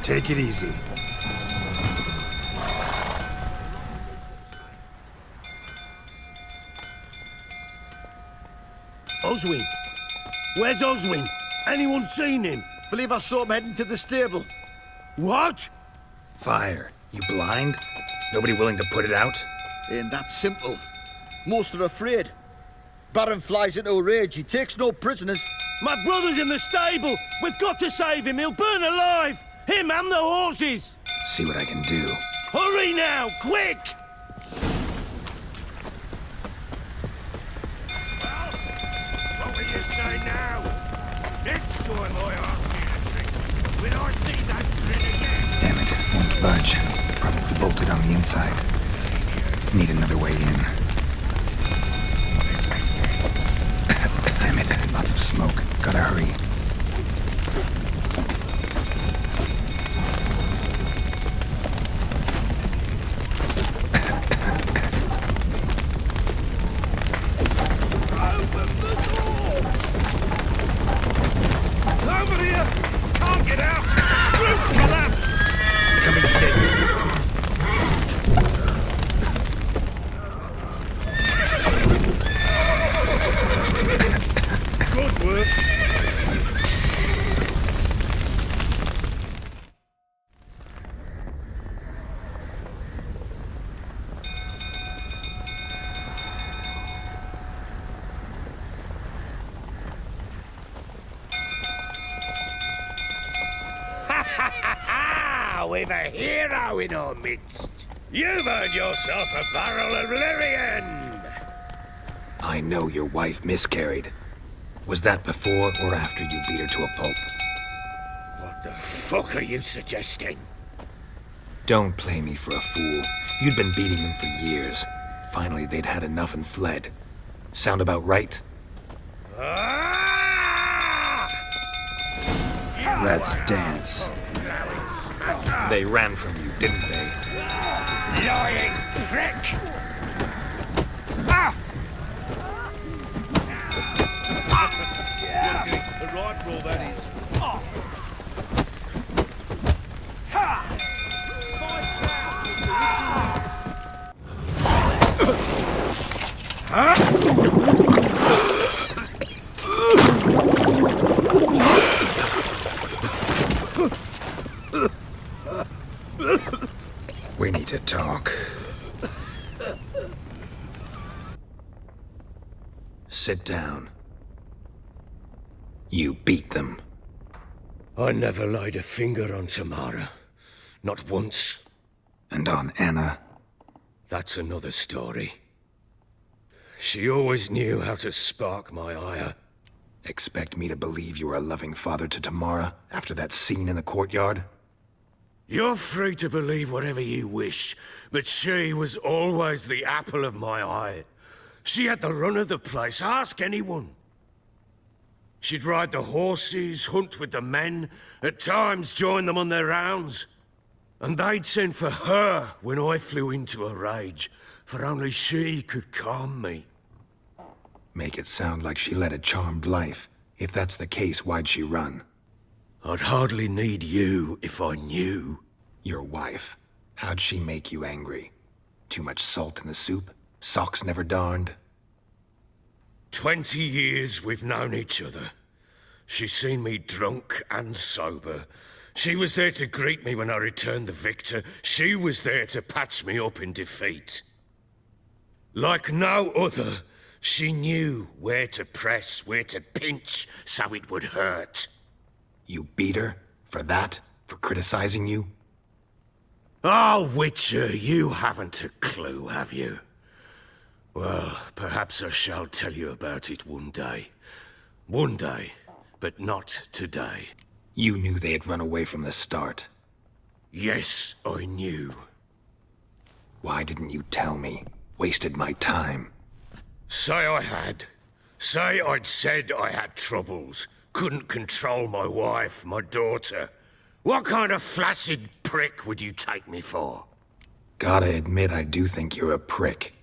Take it easy. Oswin? Where's Oswin? Anyone seen him? Believe I saw him heading to the stable. What? Fire. You blind? Nobody willing to put it out? Ain't that simple. Most are afraid. Baron flies into a rage. He takes no prisoners. My brother's in the stable. We've got to save him. He'll burn alive. Him and the horses. See what I can do. Hurry now, quick! Well, what will you say now? Next time I ask you to drink, will I see that grin again? Damn it, won't budge. Probably bolted on the inside. Need another way in. Damn it, lots of smoke. Gotta hurry. Open the door! Over here! Can't get out! Roof collapsed! Coming today. Good work! We've a hero in our midst. You've earned yourself a barrel of Lyrian. I know your wife miscarried. Was that before or after you beat her to a pulp? What the fuck are you suggesting? Don't play me for a fool. You'd been beating them for years. Finally, they'd had enough and fled. Sound about right? Ah! Let's dance. They ran from you, didn't they? Lying prick! Ah! The rifle, that is. We need to talk. Sit down. You beat them. I never laid a finger on Tamara. Not once. And on Anna. That's another story. She always knew how to spark my ire. Expect me to believe you were a loving father to Tamara after that scene in the courtyard? You're free to believe whatever you wish, but she was always the apple of my eye. She had the run of the place, ask anyone. She'd ride the horses, hunt with the men, at times join them on their rounds. And they'd send for her when I flew into a rage, for only she could calm me. Make it sound like she led a charmed life. If that's the case, why'd she run? I'd hardly need you if I knew. Your wife. How'd she make you angry? Too much salt in the soup? Socks never darned? 20 years we've known each other. She's seen me drunk and sober. She was there to greet me when I returned the victor. She was there to patch me up in defeat. Like no other, she knew where to press, where to pinch, so it would hurt. You beat her? For that? For criticizing you? Oh, Witcher, you haven't a clue, have you? Well, perhaps I shall tell you about it one day. One day, but not today. You knew they had run away from the start. Yes, I knew. Why didn't you tell me? Wasted my time. Say I had. Say I'd said I had troubles. Couldn't control my wife, my daughter. What kind of flaccid prick would you take me for? Gotta admit, I do think you're a prick.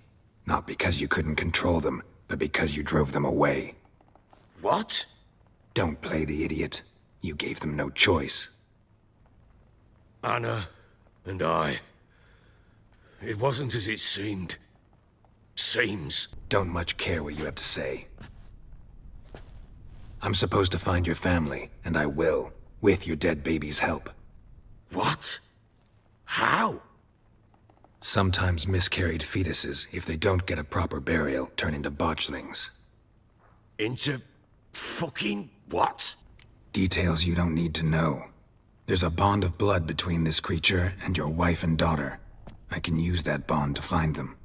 Not because you couldn't control them, but because you drove them away. What? Don't play the idiot. You gave them no choice. Anna and I. It wasn't as it seemed. Seems. Don't much care what you have to say. I'm supposed to find your family, and I will, with your dead baby's help. What? How? Sometimes miscarried fetuses, if they don't get a proper burial, turn into botchlings. Into fucking what? Details you don't need to know. There's a bond of blood between this creature and your wife and daughter. I can use that bond to find them.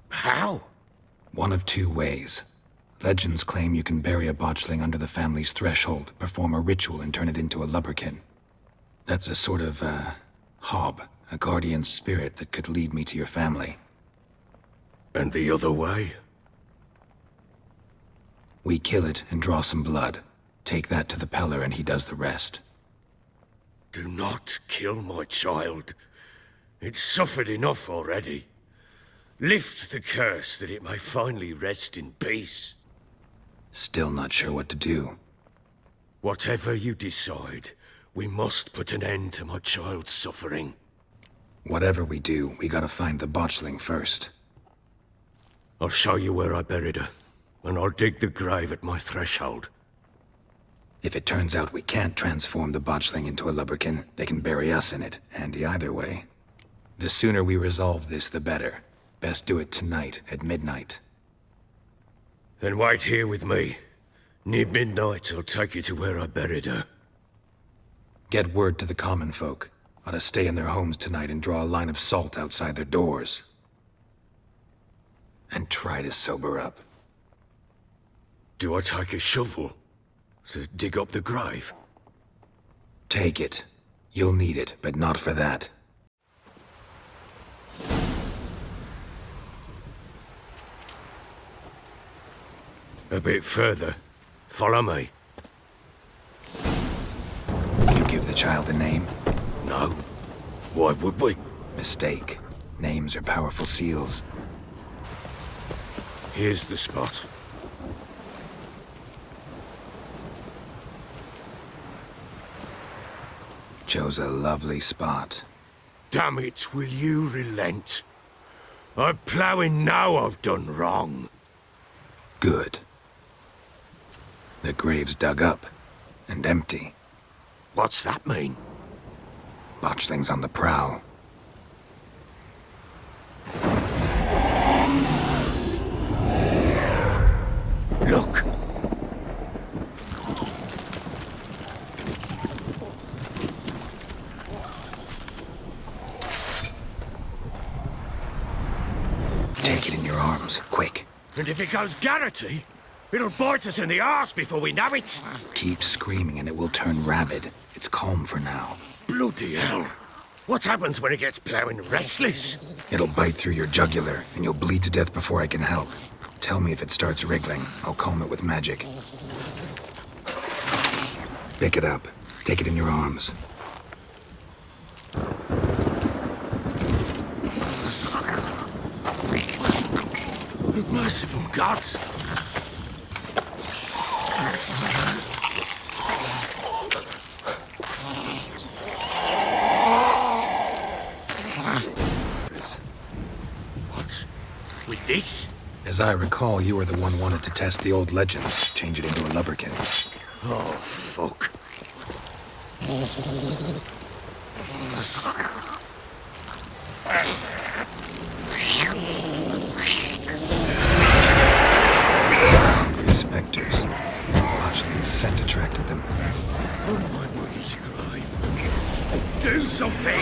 How? One of two ways. Legends claim you can bury a botchling under the family's threshold, perform a ritual, and turn it into a lubberkin. That's a sort of, hob, a guardian spirit that could lead me to your family. And the other way? We kill it and draw some blood. Take that to the Peller and he does the rest. Do not kill my child. It's suffered enough already. Lift the curse that it may finally rest in peace. Still not sure what to do. Whatever you decide, we must put an end to my child's suffering. Whatever we do, we gotta find the botchling first. I'll show you where I buried her, and I'll dig the grave at my threshold. If it turns out we can't transform the botchling into a lubberkin, they can bury us in it. Handy either way. The sooner we resolve this, the better. Best do it tonight, at midnight. Then wait here with me. Near midnight, I'll take you to where I buried her. Get word to the common folk. Ought to stay in their homes tonight and draw a line of salt outside their doors. And try to sober up. Do I take a shovel to dig up the grave? Take it. You'll need it, but not for that. A bit further. Follow me. You give the child a name? No. Why would we? Mistake. Names are powerful seals. Here's the spot. Chose a lovely spot. Damn it, will you relent? I'm ploughing now I've done wrong. Good. The grave's dug up and empty. What's that mean? Botchling's on the prowl. Look! Take it in your arms, quick. And if it goes Garrity, it'll bite us in the arse before we know it. Keep screaming and it will turn rabid. It's calm for now. Bloody hell. What happens when it gets ploughing restless? It'll bite through your jugular and you'll bleed to death before I can help. Tell me if it starts wriggling. I'll calm it with magic. Pick it up. Take it in your arms. Merciful gods! What? With this? As I recall, you were the one wanted to test the old legends, change it into a lubberkin. Oh, fuck. Hungry specters. Botchling's scent attracted them. On my mother's grave. Do something!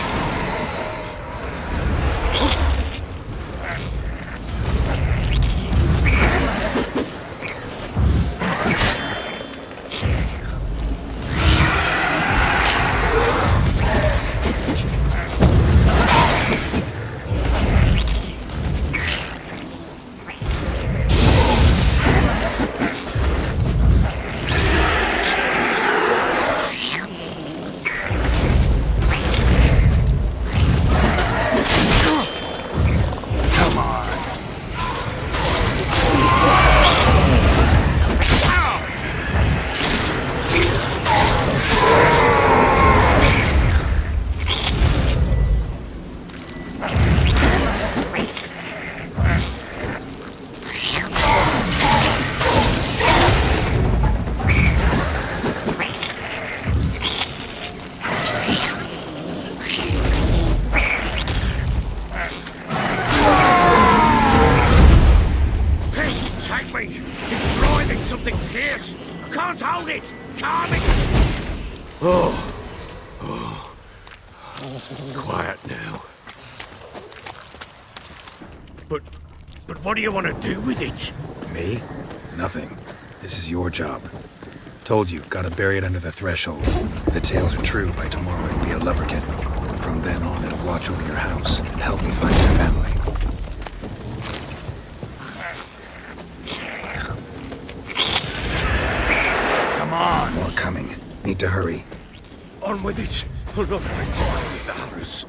take me! It's driving something fierce! I can't hold it! Calming! Oh. Quiet now. But what do you want to do with it? Me? Nothing. This is your job. Told you, gotta bury it under the threshold. If the tales are true, by tomorrow it'll be a lubberkin. From then on, it'll watch over your house and help me find your family. Come on! More coming. Need to hurry. On with it! Another time devour us.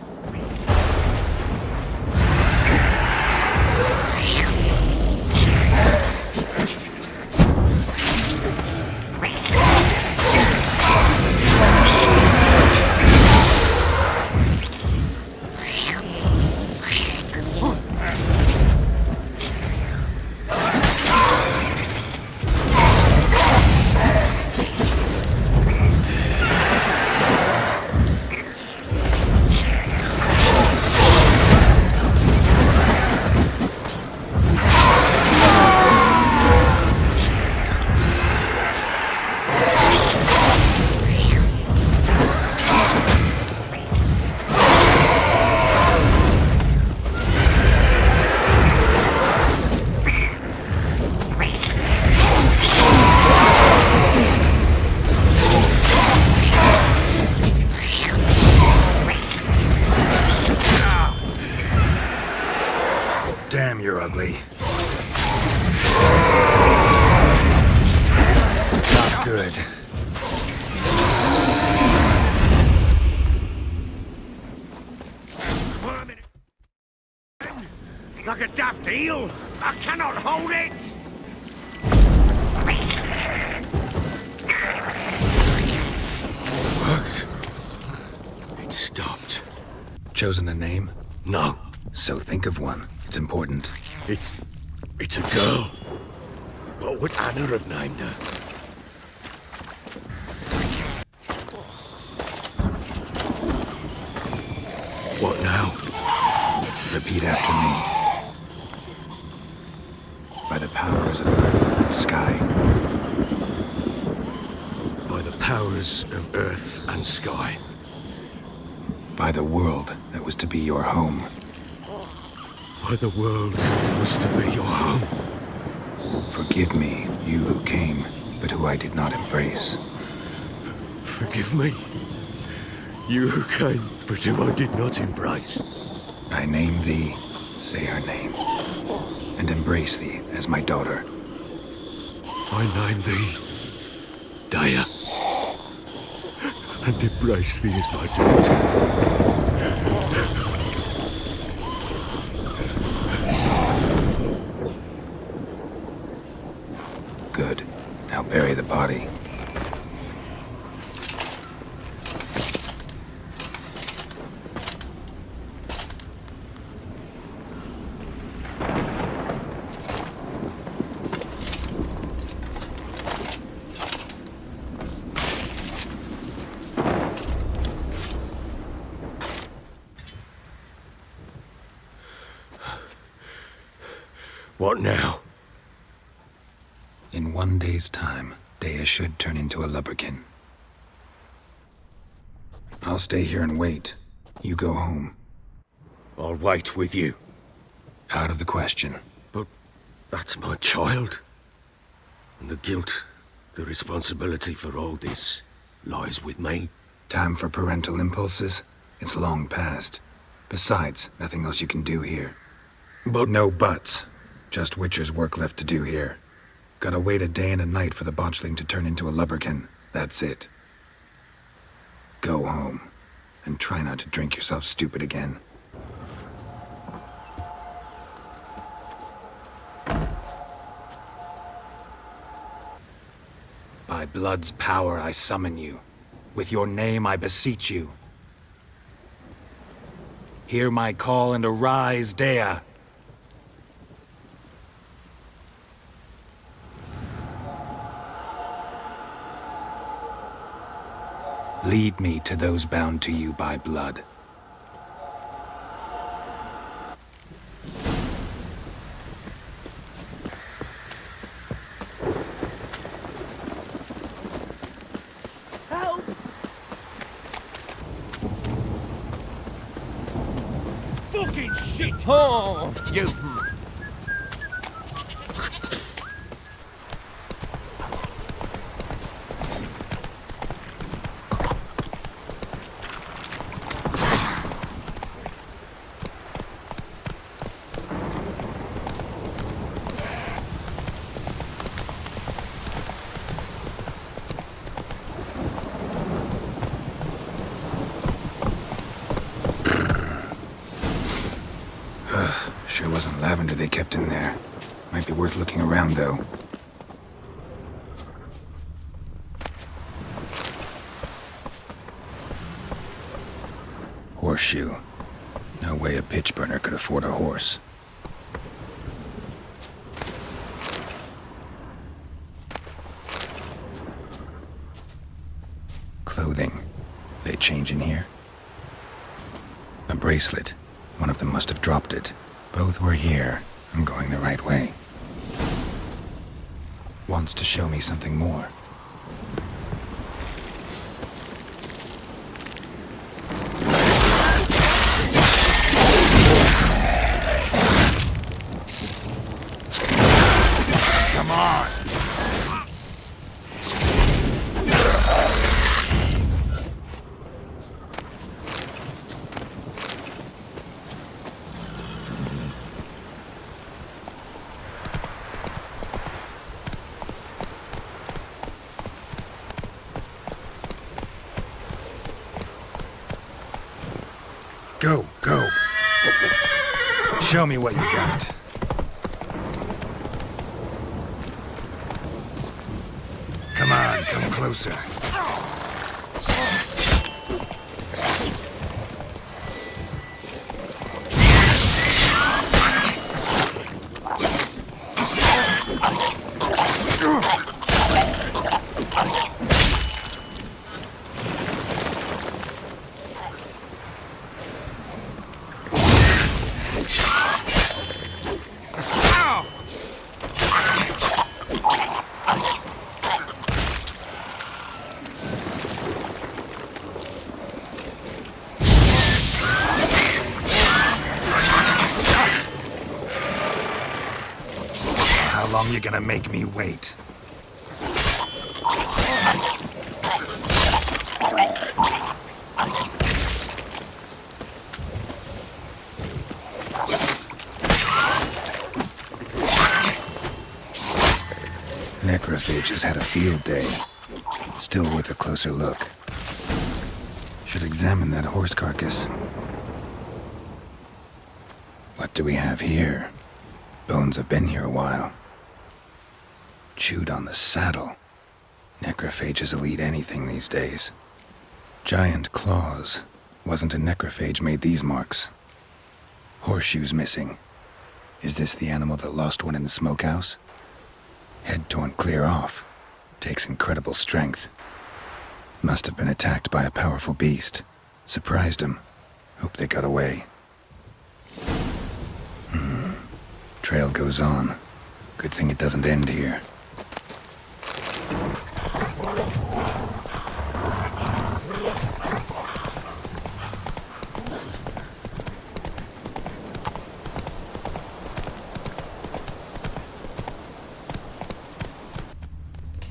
Damn, you're ugly. Not good. Squirming like a daft eel. I cannot hold it. Worked. It stopped. Chosen a name? No. So think of one. It's important. It's a girl. What would Anna have named her? What now? Repeat after me. By the powers of earth and sky. By the powers of earth and sky. By the world that was to be your home. By the world that was to be your home. Forgive me, you who came, but who I did not embrace. Forgive me. You who came, but who I did not embrace. I name thee, say her name, and embrace thee as my daughter. I name thee Daya, and embrace thee as my daughter. Good. Now bury the body. What now? In 1 day's time, Dea should turn into a lubberkin. I'll stay here and wait. You go home. I'll wait with you. Out of the question. But that's my child. And the guilt, the responsibility for all this lies with me. Time for parental impulses? It's long past. Besides, nothing else you can do here. But No buts. Just Witcher's work left to do here. Gotta wait a day and a night for the botchling to turn into a lubberkin. That's it. Go home. And try not to drink yourself stupid again. By blood's power I summon you. With your name I beseech you. Hear my call and arise, Dea. Lead me to those bound to you by blood. fucking shit! Oh. You... Sure wasn't lavender they kept in there. Might be worth looking around, though. Horseshoe. No way a pitch burner could afford a horse. Clothing. They change in here? A bracelet. One of them must have dropped it. Both were here. I'm going the right way. Wants to show me something more. Come on! Go, go. Show me what you got. Come on, come closer. How long you gonna make me wait? Necrophages had a field day. Still worth a closer look. Should examine that horse carcass. What do we have here? Bones have been here a while. Chewed on the saddle. Necrophages will eat anything these days. Giant claws. Wasn't a necrophage made these marks. Horseshoes missing. Is this the animal that lost one in the smokehouse? Head torn clear off. Takes incredible strength. Must have been attacked by a powerful beast. Surprised him. Hope they got away. Trail goes on. Good thing it doesn't end here.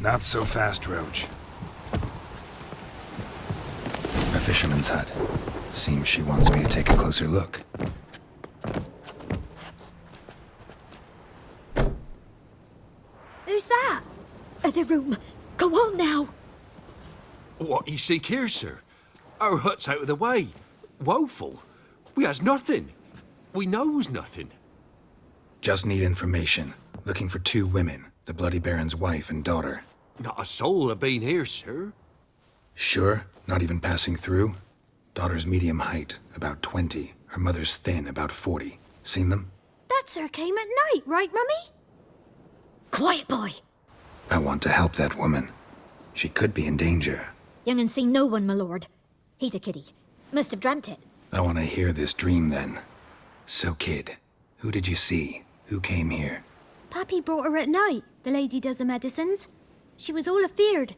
Not so fast, Roach. A fisherman's hut. Seems she wants me to take a closer look. Who's that? The room. Go on now. What you seek here, sir? Our hut's out of the way. Woeful. We has nothing. We knows nothing. Just need information. Looking for 2 women. The Bloody Baron's wife and daughter. Not a soul have been here, sir. Sure? Not even passing through? Daughter's medium height, about 20. Her mother's thin, about 40. Seen them? That sir came at night, right, Mummy? Quiet, boy. I want to help that woman. She could be in danger. Young and seen no one, my lord. He's a kiddie. Must have dreamt it. I want to hear this dream then. So, kid, who did you see? Who came here? Pappy brought her at night. The lady does the medicines. She was all afeared.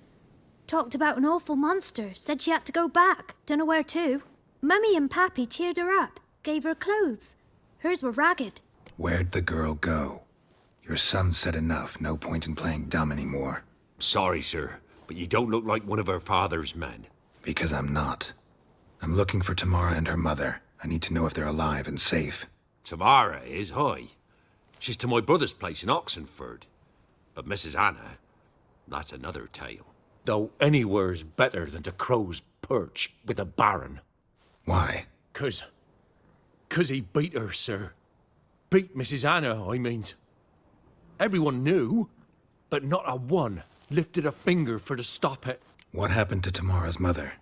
Talked about an awful monster. Said she had to go back. Dunno where to. Mummy and Pappy cheered her up. Gave her clothes. Hers were ragged. Where'd the girl go? Your son said enough. No point in playing dumb anymore. Sorry, sir, but you don't look like one of her father's men. Because I'm not. I'm looking for Tamara and her mother. I need to know if they're alive and safe. Tamara is, hi. She's to my brother's place in Oxenford. But Mrs. Anna, that's another tale. Though anywhere's better than to crow's perch with a baron. Why? 'Cause he beat her, sir. Beat Mrs. Anna, I means. Everyone knew, but not a one lifted a finger for to stop it. What happened to Tamara's mother?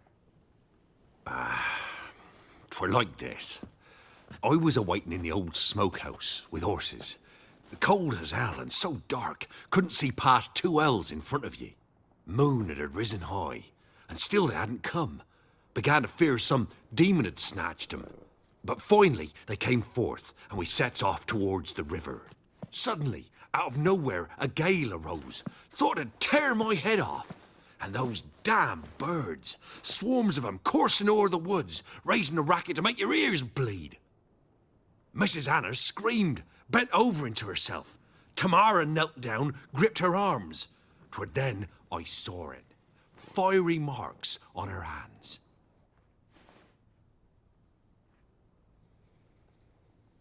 'Twere like this. I was awaiting in the old smokehouse with horses. Cold as hell and so dark, couldn't see past 2 ells in front of ye. Moon had risen high, and still they hadn't come. Began to fear some demon had snatched them. But finally they came forth, and we sets off towards the river. Suddenly, out of nowhere, a gale arose. Thought it'd tear my head off. And those damn birds, swarms of them coursing o'er the woods, raising a racket to make your ears bleed. Mrs. Anna screamed, bent over into herself. Tamara knelt down, gripped her arms. 'Twere then I saw it. Fiery marks on her hands.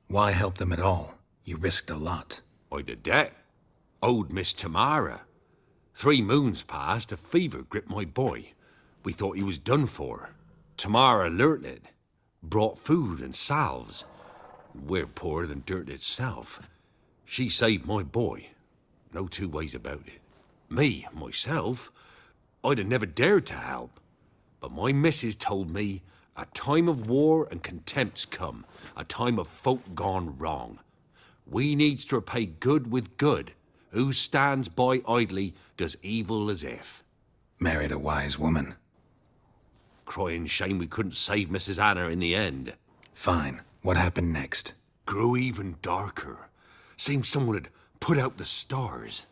Why help them at all? You risked a lot. I'd a debt. Owed Miss Tamara. 3 moons passed, a fever gripped my boy. We thought he was done for. Tamara learnt it. Brought food and salves. We're poorer than dirt itself. She saved my boy. No 2 ways about it. Me, myself, I'd have never dared to help. But my missus told me a time of war and contempt's come. A time of folk gone wrong. We needs to repay good with good. Who stands by idly does evil as if. Married a wise woman. Crying shame we couldn't save Mrs. Anna in the end. Fine. What happened next? Grew even darker. Seemed someone had put out the stars.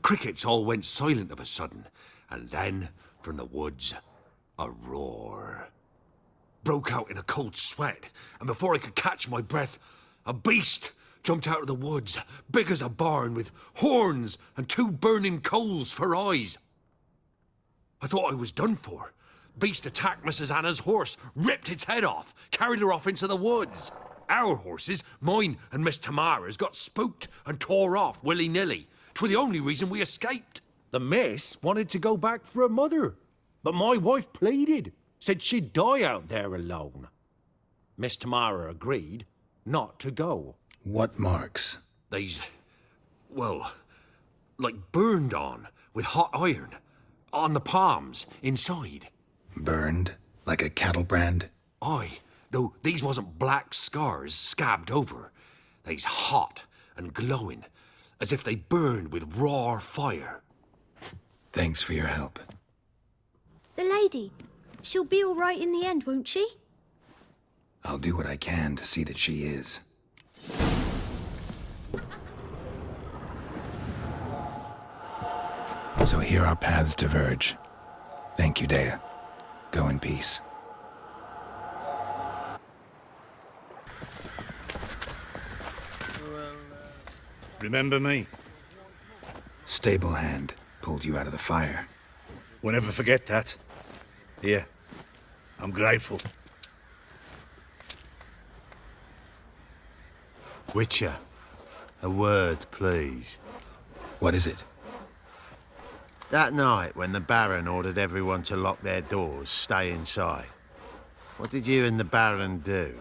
Crickets all went silent of a sudden. And then, from the woods, a roar. Broke out in a cold sweat. And before I could catch my breath, a beast jumped out of the woods, big as a barn, with horns and 2 burning coals for eyes. I thought I was done for. Beast attacked Mrs. Anna's horse, ripped its head off, carried her off into the woods. Our horses, mine and Miss Tamara's, got spooked and tore off willy-nilly. 'Twere the only reason we escaped. The miss wanted to go back for her mother, but my wife pleaded, said she'd die out there alone. Miss Tamara agreed not to go. What marks? They's, well, like burned on with hot iron. On the palms, inside. Burned? Like a cattle brand? Aye, though these wasn't black scars scabbed over. They's hot and glowing, as if they burned with raw fire. Thanks for your help. The lady, she'll be all right in the end, won't she? I'll do what I can to see that she is. So here our paths diverge. Thank you, Dea. Go in peace. Remember me? Stable hand pulled you out of the fire. Won't ever forget that. Here, I'm grateful. Witcher, a word, please. What is it? That night when the Baron ordered everyone to lock their doors, stay inside. What did you and the Baron do?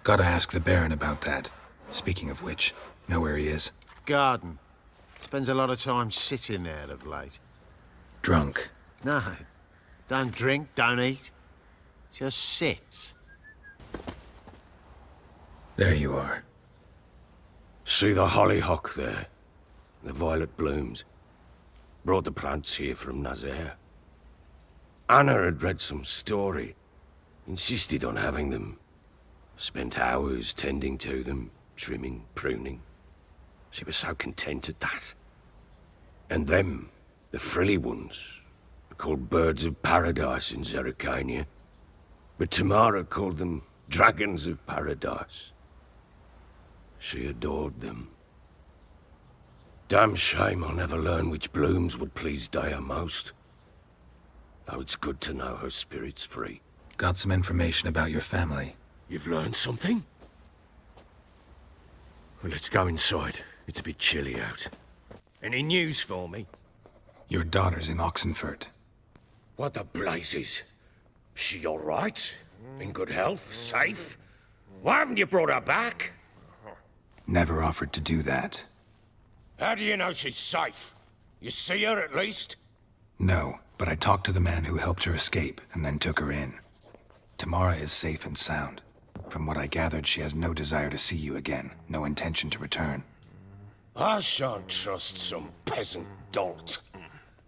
Gotta ask the Baron about that. Speaking of which, know where he is? Garden. Spends a lot of time sitting there of late. Drunk. No, don't drink, don't eat. Just sits. There you are. See the hollyhock there? The violet blooms. Brought the plants here from Nazaire. Anna had read some story. Insisted on having them. Spent hours tending to them, trimming, pruning. She was so content at that. And them, the frilly ones, are called birds of paradise in Zerrikania. But Tamara called them dragons of paradise. She adored them. Damn shame I'll never learn which blooms would please Dea most. Though it's good to know her spirit's free. Got some information about your family. You've learned something? Well, let's go inside. It's a bit chilly out. Any news for me? Your daughter's in Oxenfurt. What the blazes? She all right? In good health? Safe? Why haven't you brought her back? Never offered to do that. How do you know she's safe? You see her at least? No, but I talked to the man who helped her escape and then took her in. Tamara is safe and sound. From what I gathered, she has no desire to see you again, no intention to return. I shan't trust some peasant dolt.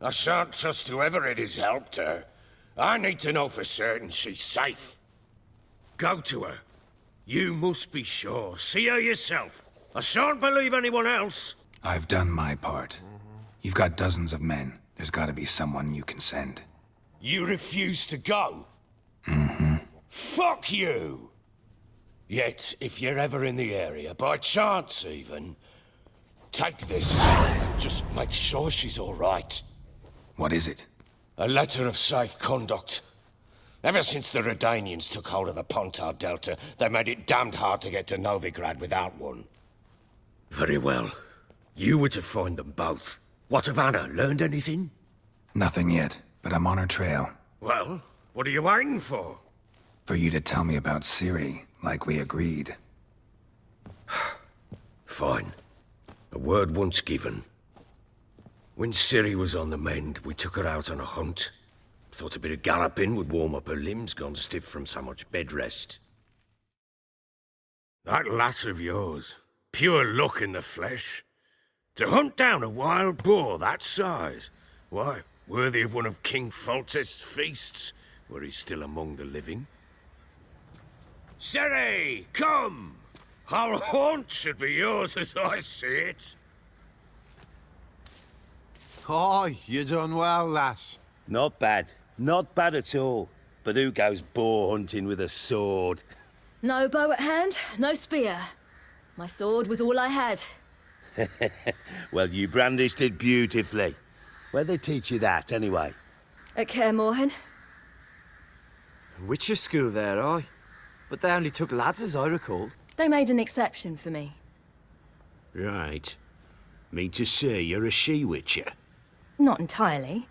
I shan't trust whoever it is helped her. I need to know for certain she's safe. Go to her. You must be sure. See her yourself. I shan't believe anyone else. I've done my part. You've got dozens of men. There's gotta be someone you can send. You refuse to go? Fuck you! Yet, if you're ever in the area, by chance even, take this and just make sure she's all right. What is it? A letter of safe conduct. Ever since the Redanians took hold of the Pontar Delta, they made it damned hard to get to Novigrad without one. Very well. You were to find them both. What of Anna? Learned anything? Nothing yet, but I'm on her trail. Well, what are you waiting for? For you to tell me about Ciri, like we agreed. Fine. A word once given. When Ciri was on the mend, we took her out on a hunt. Thought a bit of galloping would warm up her limbs, gone stiff from so much bed rest. That lass of yours, pure luck in the flesh. To hunt down a wild boar that size, why, worthy of one of King Foltest's feasts, were he still among the living. Ciri, come! Whole haunt should be yours as I see it. Aye, you done well, lass. Not bad. Not bad at all. But who goes boar hunting with a sword? No bow at hand, no spear. My sword was all I had. Well, you brandished it beautifully. Where'd they teach you that, anyway? At Kaer Morhen. Witcher school there, aye. But they only took lads, as I recall. They made an exception for me. Right. Mean to say you're a she-witcher? Not entirely.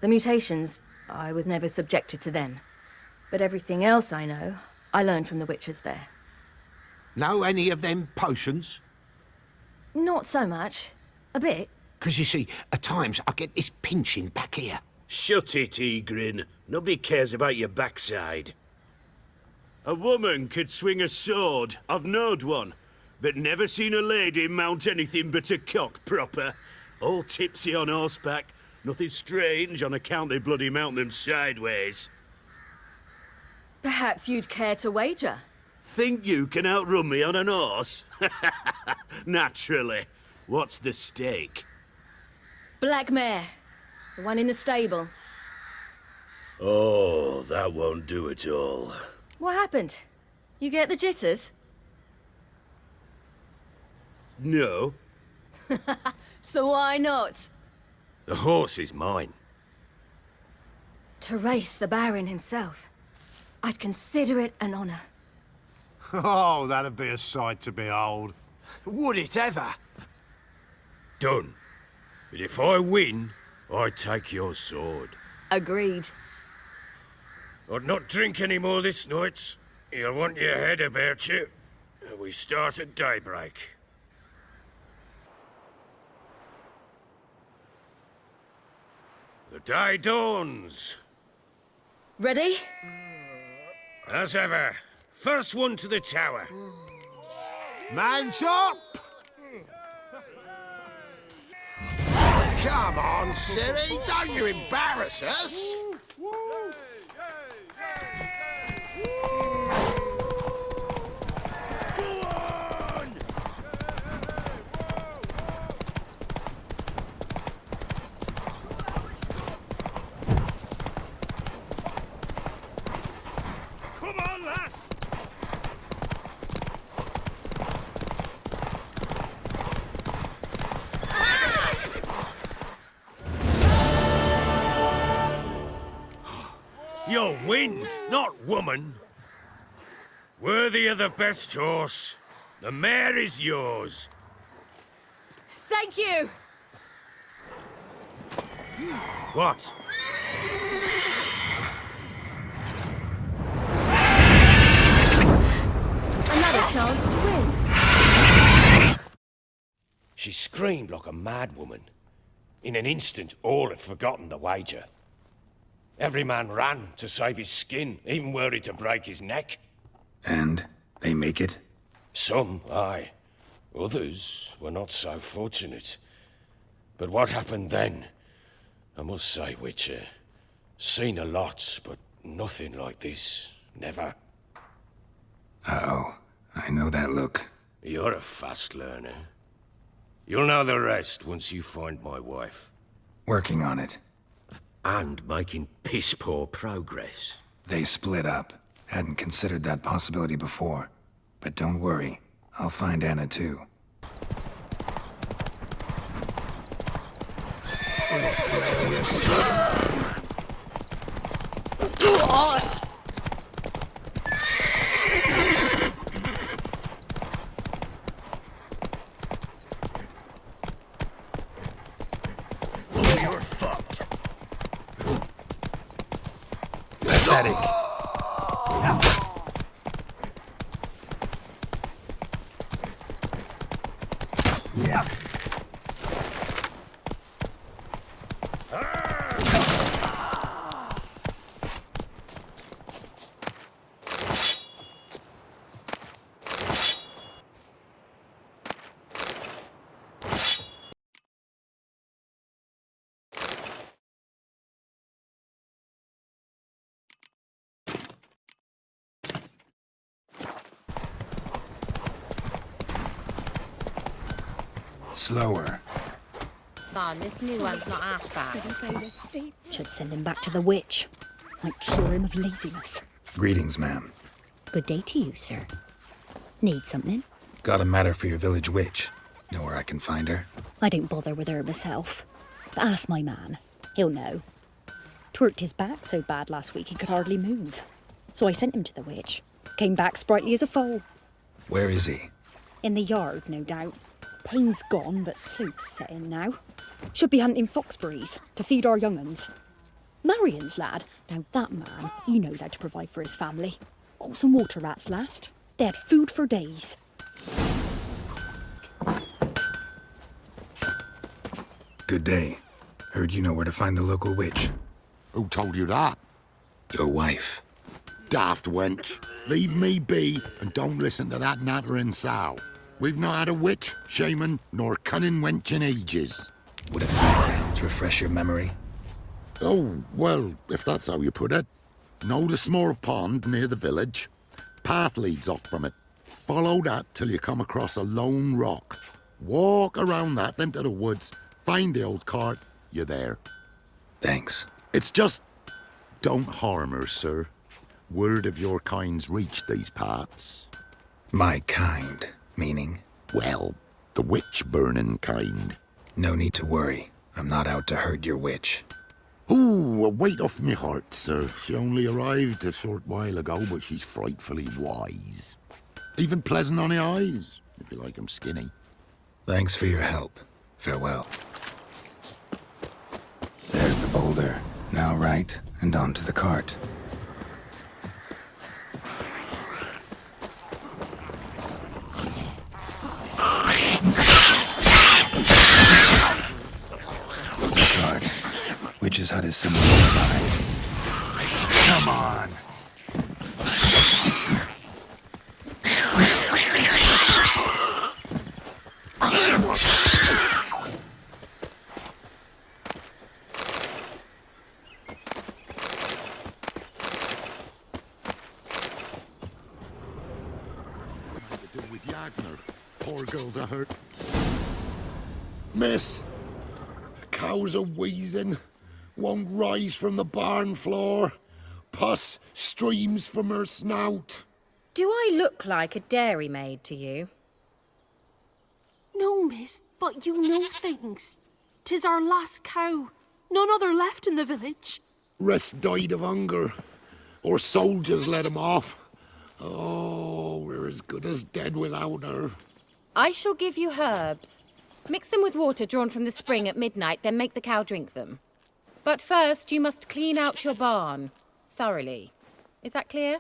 The mutations, I was never subjected to them. But everything else I know, I learned from the witches there. Know any of them potions? Not so much. A bit. 'Cause you see, at times I get this pinching back here. Shut it, Egrin. Nobody cares about your backside. A woman could swing a sword. I've knowed one. But never seen a lady mount anything but a cock proper. All tipsy on horseback. Nothing strange on account they bloody mount them sideways. Perhaps you'd care to wager? Think you can outrun me on an horse? Naturally. What's the stake? Black mare. The one in the stable. Oh, that won't do at all. What happened? You get the jitters? No. So why not? The horse is mine. To race the Baron himself. I'd consider it an honor. Oh, that'd be a sight to behold. Would it ever? Done. But if I win, I take your sword. Agreed. I'd not drink any more this night. You'll want your head about you. We start at daybreak. The day dawns. Ready? As ever. First one to the tower. Man's up! Come on, Ciri, don't you embarrass us! You're wind, not woman. Worthy of the best horse. The mare is yours. Thank you! What? Another chance to win. She screamed like a madwoman. In an instant, all had forgotten the wager. Every man ran to save his skin, even worried to break his neck. And they make it? Some, aye. Others were not so fortunate. But what happened then? I must say, Witcher, seen a lot, but nothing like this. Never. Uh-oh. I know that look. You're a fast learner. You'll know the rest once you find my wife. Working on it. And making piss-poor progress. They split up. Hadn't considered that possibility before. But don't worry. I'll find Anna too. You're fucked. Pathetic. Slower. Bon, this new one's not half bad. Should send him back to the witch. Might cure him of laziness. Greetings, ma'am. Good day to you, sir. Need something? Got a matter for your village witch. Know where I can find her? I don't bother with her myself. But ask my man. He'll know. Twerked his back so bad last week he could hardly move. So I sent him to the witch. Came back sprightly as a foal. Where is he? In the yard, no doubt. Pain's gone, but sleuth's set in now. Should be hunting foxberries to feed our young uns. Marion's lad, now that man, he knows how to provide for his family. Got some water rats last. They had food for days. Good day. Heard you know where to find the local witch. Who told you that? Your wife. Daft wench. Leave me be and don't listen to that nattering sow. We've not had a witch, shaman, nor cunning wench in ages. Would a few grounds refresh your memory? Oh, well, if that's how you put it. Know the small pond near the village? Path leads off from it. Follow that till you come across a lone rock. Walk around that into the woods, find the old cart, you're there. Thanks. It's just... don't harm her, sir. Word of your kind's reached these parts. My kind, meaning? Well, the witch-burning kind. No need to worry. I'm not out to hurt your witch. Ooh, a weight off me heart, sir. She only arrived a short while ago, but she's frightfully wise. Even pleasant on the eyes, if you like 'em skinny. Thanks for your help. Farewell. There's the boulder. Now right, and onto the cart. Cart. Witch's hut is somewhere nearby. Come on! With Yagner. Poor girl's a hurt. Miss, cows are wheezing. Won't rise from the barn floor. Pus streams from her snout. Do I look like a dairymaid to you? No, miss, but you know things. 'Tis our last cow. None other left in the village. Rest died of hunger. Or soldiers let him off. Oh, we're as good as dead without her. I shall give you herbs. Mix them with water drawn from the spring at midnight, then make the cow drink them. But first, you must clean out your barn. Thoroughly. Is that clear?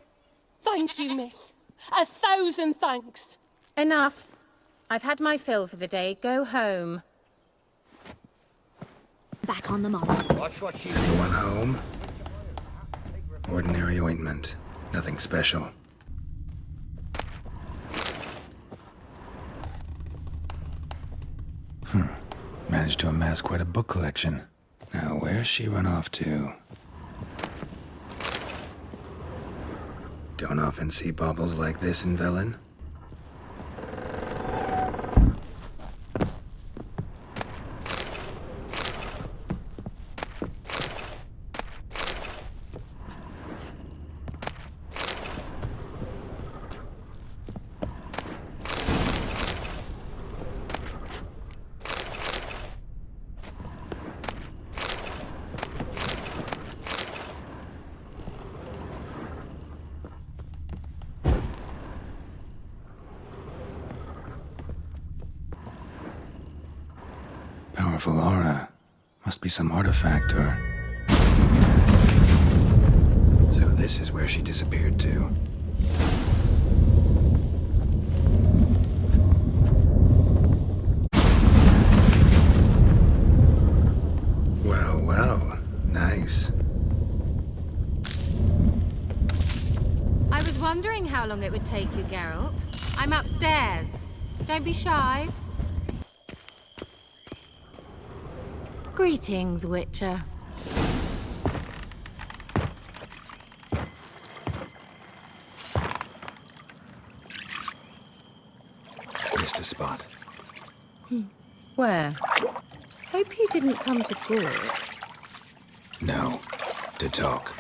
Thank you, miss. 1,000 thanks. Enough. I've had my fill for the day. Go home. Back on the mob. Watch what you Going home? Ordinary ointment. Nothing special. Managed to amass quite a book collection. Now, where's she run off to? Don't often see baubles like this in Velen. Powerful aura. Must be some artifact or... So this is where she disappeared to. Well, well. Nice. I was wondering how long it would take you, Geralt. I'm upstairs. Don't be shy. Greetings, Witcher. Missed a spot. Where? Hope you didn't come to Gore. No. To talk.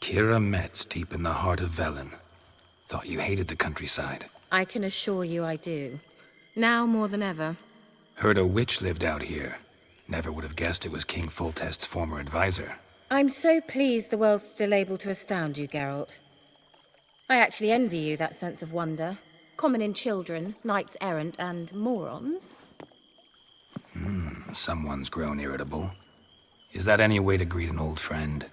Kira Metz, deep in the heart of Velen. Thought you hated the countryside. I can assure you I do. Now more than ever. Heard a witch lived out here. Never would have guessed it was King Foltest's former advisor. I'm so pleased the world's still able to astound you, Geralt. I actually envy you that sense of wonder. Common in children, knights errant, and morons. Someone's grown irritable. Is that any way to greet an old friend?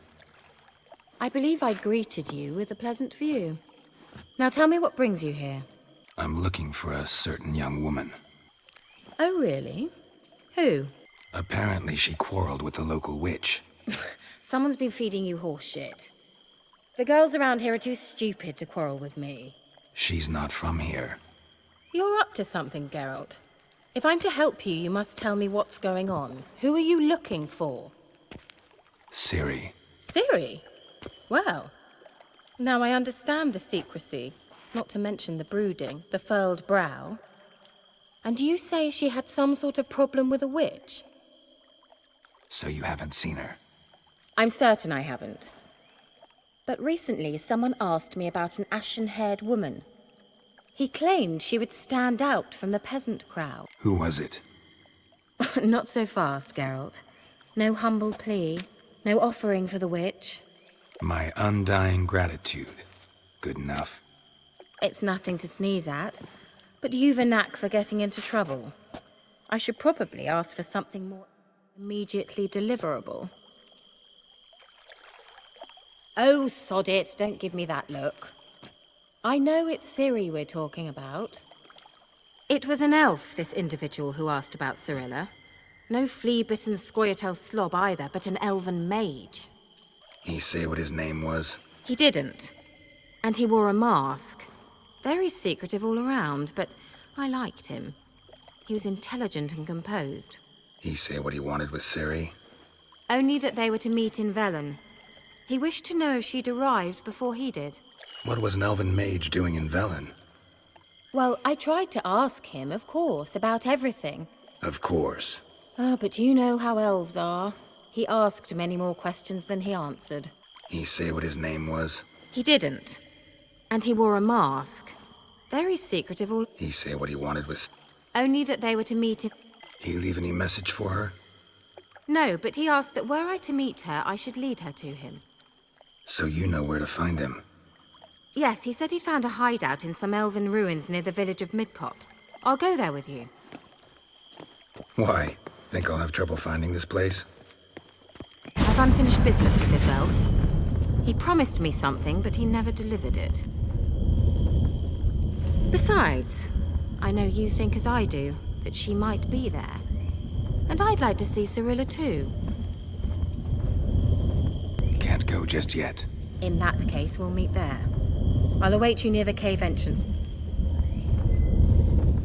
I believe I greeted you with a pleasant view. Now tell me what brings you here. I'm looking for a certain young woman. Oh, really? Who? Apparently she quarreled with the local witch. Someone's been feeding you horse shit. The girls around here are too stupid to quarrel with me. She's not from here. You're up to something, Geralt. If I'm to help you, you must tell me what's going on. Who are you looking for? Ciri. Ciri? Well, now I understand the secrecy, not to mention the brooding, the furled brow. And you say she had some sort of problem with a witch? So you haven't seen her? I'm certain I haven't. But recently someone asked me about an ashen-haired woman. He claimed she would stand out from the peasant crowd. Who was it? Not so fast, Geralt. No humble plea, no offering for the witch. My undying gratitude. Good enough. It's nothing to sneeze at, but you've a knack for getting into trouble. I should probably ask for something more immediately deliverable. Oh, sod it, don't give me that look. I know it's Ciri we're talking about. It was an elf, this individual who asked about Cirilla. No flea-bitten Scoia'tael slob either, but an elven mage. He say what his name was? He didn't. And he wore a mask. Very secretive all around, but I liked him. He was intelligent and composed. He say what he wanted with Ciri? Only that they were to meet in Velen. He wished to know if she'd arrived before he did. What was an elven mage doing in Velen? Well, I tried to ask him, of course, about everything. Of course. Oh, but you know how elves are. He asked many more questions than he answered. He say what his name was? He didn't. And he wore a mask. Very secretive all... He say what he wanted was... Only that they were to meet in... He leave any message for her? No, but he asked that were I to meet her, I should lead her to him. So you know where to find him? Yes, he said he found a hideout in some elven ruins near the village of Midcopse. I'll go there with you. Why? Think I'll have trouble finding this place? I've unfinished business with this elf. He promised me something, but he never delivered it. Besides, I know you think as I do, that she might be there. And I'd like to see Cyrilla too. Can't go just yet. In that case, we'll meet there. I'll await you near the cave entrance.